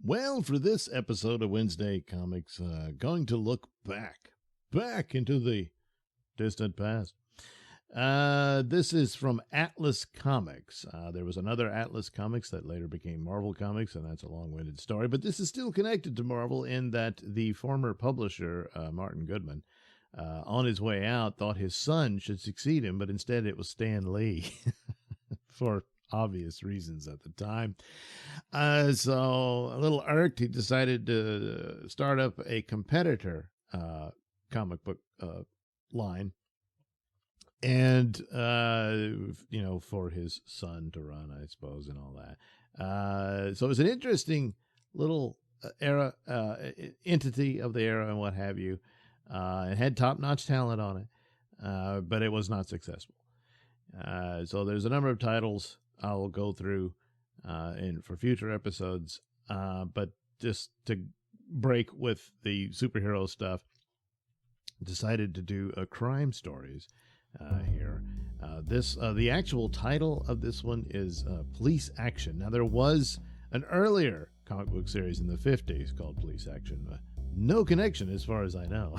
Well, for this episode of Wednesday Comics, going to look back into the distant past. This is from Atlas Comics. There was another Atlas Comics that later became Marvel Comics, and that's a long-winded story. But this is still connected to Marvel in that the former publisher, Martin Goodman, on his way out, thought his son should succeed him, but instead it was Stan Lee for obvious reasons at the time. So a little irked, he decided to start up a competitor comic book line. And, for his son to run, I suppose, and all that. So it was an interesting little entity of the era and what have you. It had top-notch talent on it, but it was not successful. So there's a number of titles I'll go through for future episodes. But just to break with the superhero stuff, decided to do crime stories. Here. The actual title of this one is Police Action. Now, there was an earlier comic book series in the 50s called Police Action. No connection as far as I know.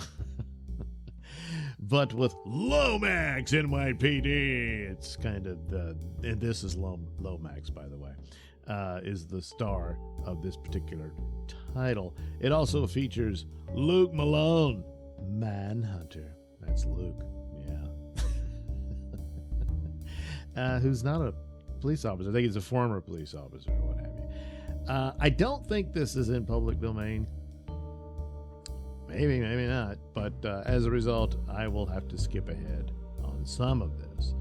But with Lomax NYPD, it's kind of and this is Lomax, by the way, is the star of this particular title. It also features Luke Malone, Manhunter. That's Luke. Who's not a police officer. I think he's a former police officer or what have you. I don't think this is in public domain. Maybe not. But as a result, I will have to skip ahead on some of this.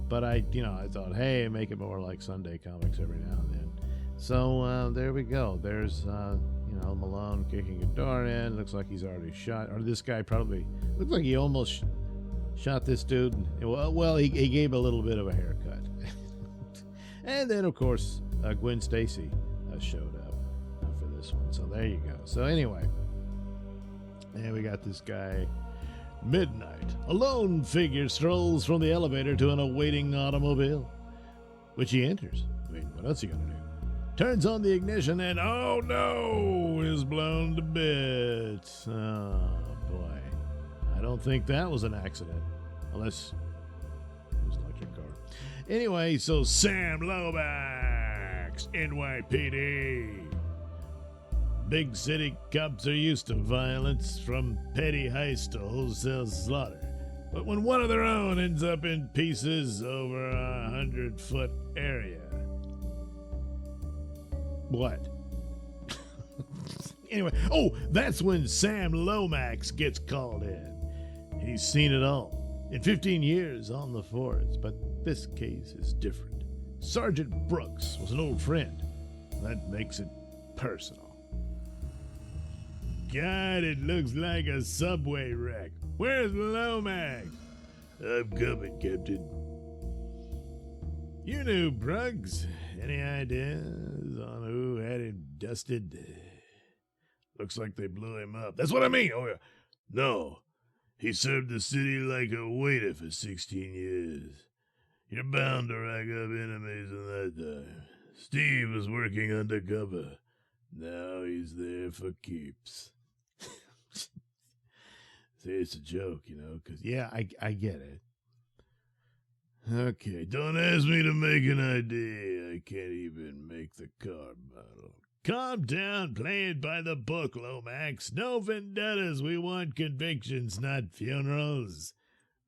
But I thought, hey, make it more like Sunday Comics every now and then. So there we go. There's, Malone kicking a door in. Looks like he's already shot. Or this guy probably looks like he almost shot this dude. Well, he gave a little bit of a haircut. And then, of course, Gwen Stacy showed up for this one. So there you go. So anyway, and we got this guy. Midnight. A lone figure strolls from the elevator to an awaiting automobile, which he enters. I mean, what else are you going to do? Turns on the ignition and, oh no, is blown to bits. Oh, boy. I don't think that was an accident. Unless it was an electric car. Anyway, so Sam Lomax, NYPD. Big city cops are used to violence, from petty heists to wholesale slaughter. But when one of their own ends up in pieces over a 100-foot area. What? Anyway, that's when Sam Lomax gets called in. He's seen it all in 15 years on the force, but this case is different. Sergeant Brooks was an old friend. That makes it personal. God, it looks like a subway wreck. Where's Lomax? I'm coming, Captain. You knew Brooks. Any ideas on who had him dusted? Looks like they blew him up. That's what I mean. Oh, yeah. No. He served the city like a waiter for 16 years. You're bound to rack up enemies in that time. Steve was working undercover. Now he's there for keeps. See, it's a joke, because, yeah, I get it. Okay, don't ask me to make an idea. I can't even make the card model. Calm down, play it by the book, Lomax. No vendettas, we want convictions, not funerals.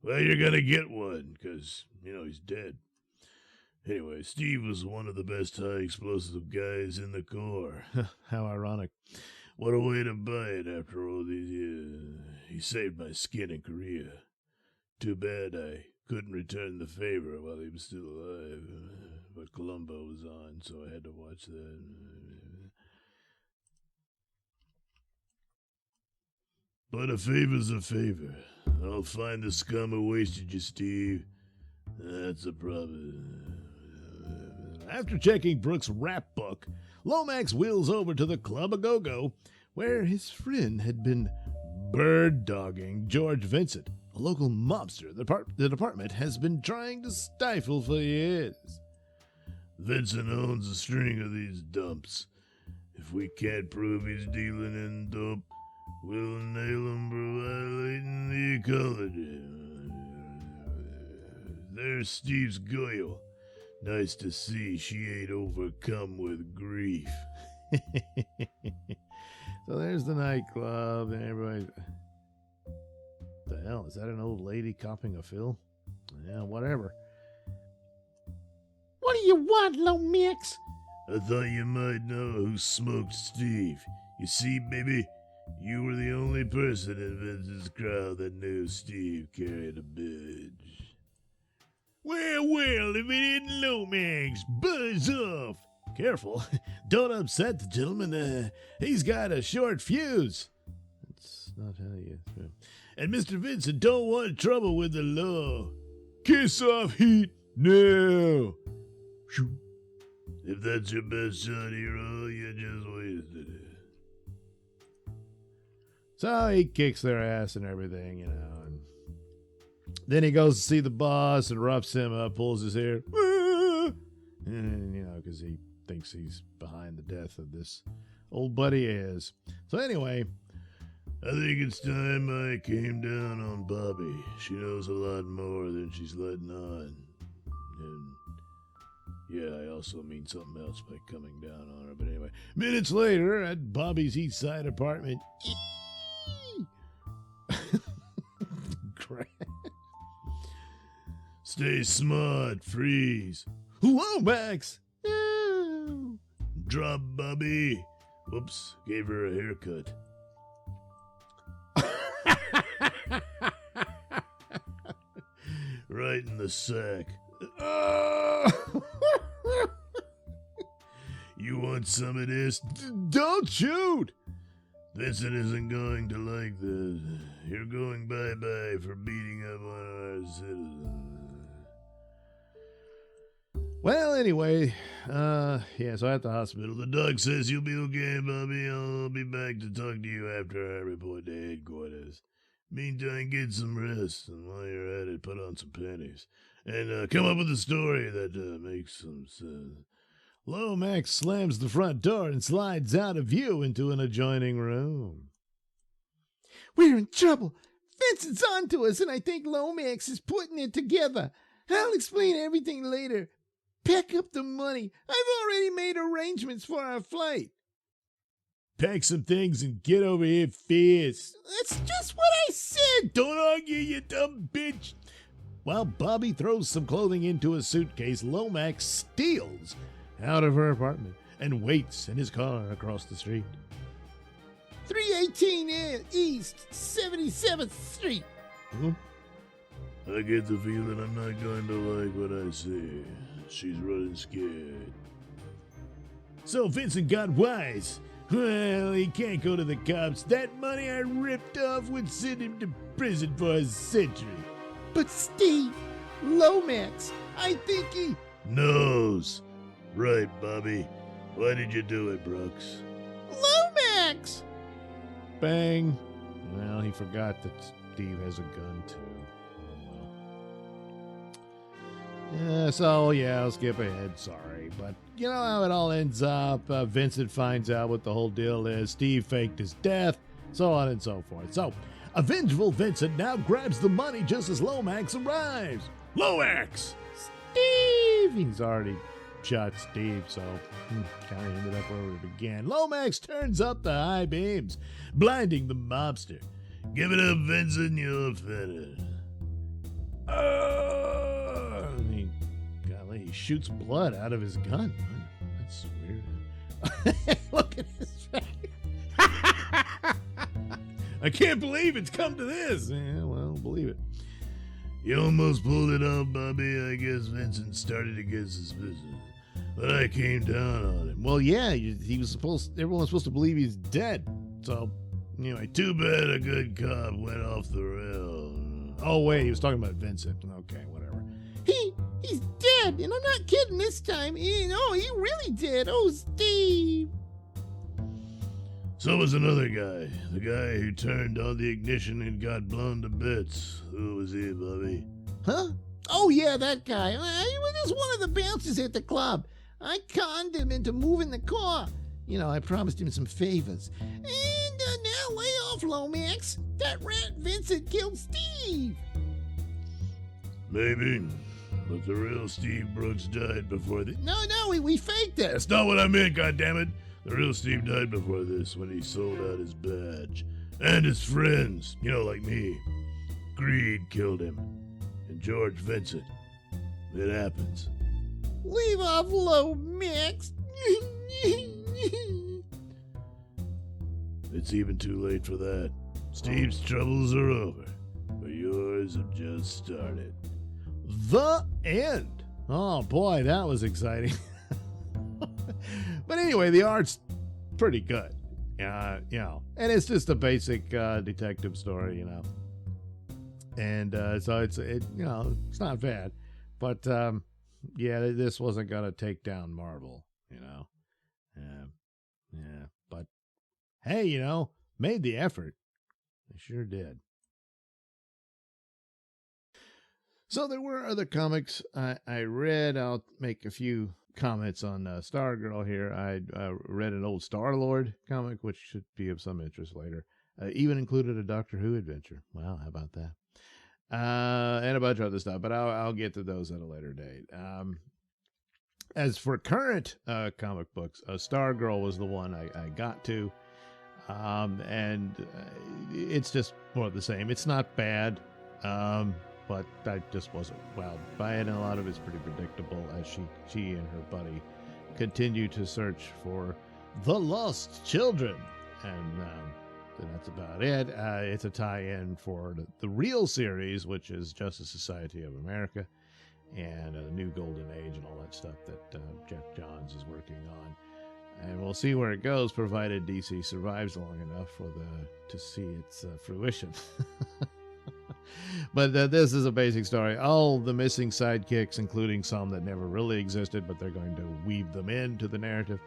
Well, you're gonna get one, because, he's dead. Anyway, Steve was one of the best high-explosive guys in the Corps. How ironic. What a way to buy it after all these years. He saved my skin in Korea. Too bad I couldn't return the favor while he was still alive. But Columbo was on, so I had to watch that. But a favor's a favor. I'll find the scum who wasted you, Steve. That's a problem. After checking Brooks' rap book, Lomax wheels over to the Club A Go-Go, where his friend had been bird-dogging George Vincent, a local mobster the department has been trying to stifle for years. Vincent owns a string of these dumps. If we can't prove he's dealing in dope, we'll nail him for violating the ecology. There's Steve's Goyle. Nice to see she ain't overcome with grief. So there's the nightclub, and everybody. The hell, is that an old lady copping a fill? Yeah, whatever. What do you want, Lomax? I thought you might know who smoked Steve. You see, baby, you were the only person in Vince's crowd that knew Steve carried a bitch. Well, if it isn't Lomax, buzz off. Careful, don't upset the gentleman. He's got a short fuse. That's not how you... And Mr. Vincent don't want trouble with the law. Kiss off, Heat, now. Shoot. If that's your best shot, hero, you just wasted it. So he kicks their ass and everything, you know. And then he goes to see the boss and roughs him up, pulls his hair. And, you know, because he thinks he's behind the death of this old buddy is. So anyway, I think it's time I came down on Bobby. She knows a lot more than she's letting on. And yeah, I also mean something else by coming down on her. But anyway, minutes later at Bobby's East Side apartment. Stay smart, freeze. Lomax! No. Drop, Bobby. Whoops, gave her a haircut. Right in the sack. You want some of this? Don't shoot! Vincent isn't going to like this. You're going bye-bye for beating up one of our citizens. Well, anyway, yeah, so at the hospital, The doc says you'll be okay, Bobby. I'll be back to talk to you after I report to headquarters. Meantime, get some rest, and while you're at it, put on some panties. And come up with a story that makes some sense. Lomax slams the front door and slides out of view into an adjoining room. We're in trouble. Vincent's onto us, and I think Lomax is putting it together. I'll explain everything later. Pack up the money. I've already made arrangements for our flight. Pack some things and get over here fast. That's just what I said. Don't argue, you dumb bitch. While Bobby throws some clothing into a suitcase, Lomax steals out of her apartment and waits in his car across the street. 318 East 77th Street. I get the feeling I'm not going to like what I see. She's running scared. So Vincent got wise. Well, he can't go to the cops. That money I ripped off would send him to prison for a century. But Steve, Lomax, I think he... Knows. Right, Bobby. Why did you do it, Brooks? Lomax! Bang. Well, he forgot that Steve has a gun, too. I'll skip ahead, sorry. But you know how it all ends up. Vincent finds out what the whole deal is. Steve faked his death, so on and so forth. So, a vengeful Vincent now grabs the money just as Lomax arrives. Lomax! Steve! He's already shot Steve, so kind of ended up where we began. Lomax turns up the high beams, blinding the mobster. Give it up, Vincent, you're finished. He shoots blood out of his gun. That's weird. Look at his face. I can't believe it's come to this. Yeah, well, believe it. You almost pulled it off, Bobby. I guess Vincent started to get suspicious, but I came down on him. Well, yeah, everyone was supposed to believe he's dead. So, anyway. Too bad a good cop went off the rail. Oh, wait, he was talking about Vincent. Okay, whatever. He's dead, and I'm not kidding this time. He really did. Oh, Steve. So was another guy. The guy who turned on the ignition and got blown to bits. Who was he, Bobby? Huh? Oh, yeah, that guy. He was just one of the bouncers at the club. I conned him into moving the car. I promised him some favors. And now way off, Lomax. That rat Vincent killed Steve. Maybe, but the real Steve Brooks died before the... No, we faked it. That's not what I meant, goddammit. The real Steve died before this when he sold out his badge. And his friends, like me. Greed killed him. And George Vincent. It happens. Leave off, Lomax. It's even too late for that. Steve's troubles are over, but yours have just started. The end. Oh boy, that was exciting. But anyway, the art's pretty good. And it's just a basic detective story, And so it's not bad. But this wasn't gonna take down Marvel, Yeah, but hey, made the effort. They sure did. So there were other comics I read. I'll make a few comments on Stargirl here. I read an old Star-Lord comic, which should be of some interest later. Even included a Doctor Who adventure. Wow, how about that? And a bunch of other stuff, but I'll get to those at a later date. As for current comic books, Stargirl was the one I got to. And it's just more of the same. It's not bad, but I just wasn't wowed by it, and a lot of it's pretty predictable as she and her buddy continue to search for the lost children, and that's about it. It's a tie-in for the real series, which is Justice Society of America, and a New Golden Age and all that stuff that Jeff Johns is working on. And we'll see where it goes, provided DC survives long enough to see its fruition. But this is a basic story. All the missing sidekicks, including some that never really existed, but they're going to weave them into the narrative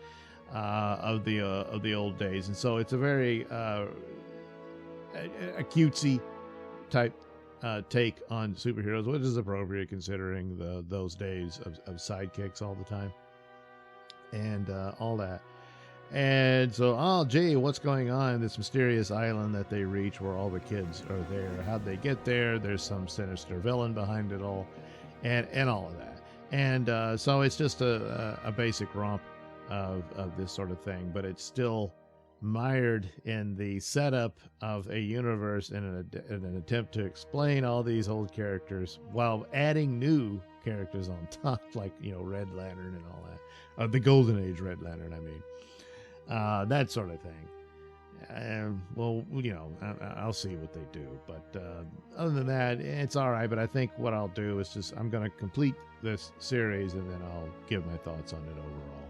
of the old days. And so it's a very a cutesy type take on superheroes, which is appropriate considering those days of sidekicks all the time. And all that. And so, gee, what's going on in this mysterious island that they reach where all the kids are there? How'd they get there? There's some sinister villain behind it all, and all of that. And so it's just a basic romp of this sort of thing, but it's still mired in the setup of a universe in an attempt to explain all these old characters while adding new characters on top, like Red Lantern and all that, the Golden Age Red Lantern, I mean, that sort of thing. Well, I'll see what they do, but other than that, it's all right. But I think what I'll do is I'm going to complete this series, and then I'll give my thoughts on it overall,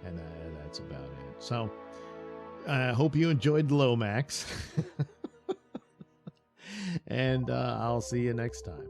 and that's about it. So I hope you enjoyed Lomax, and I'll see you next time.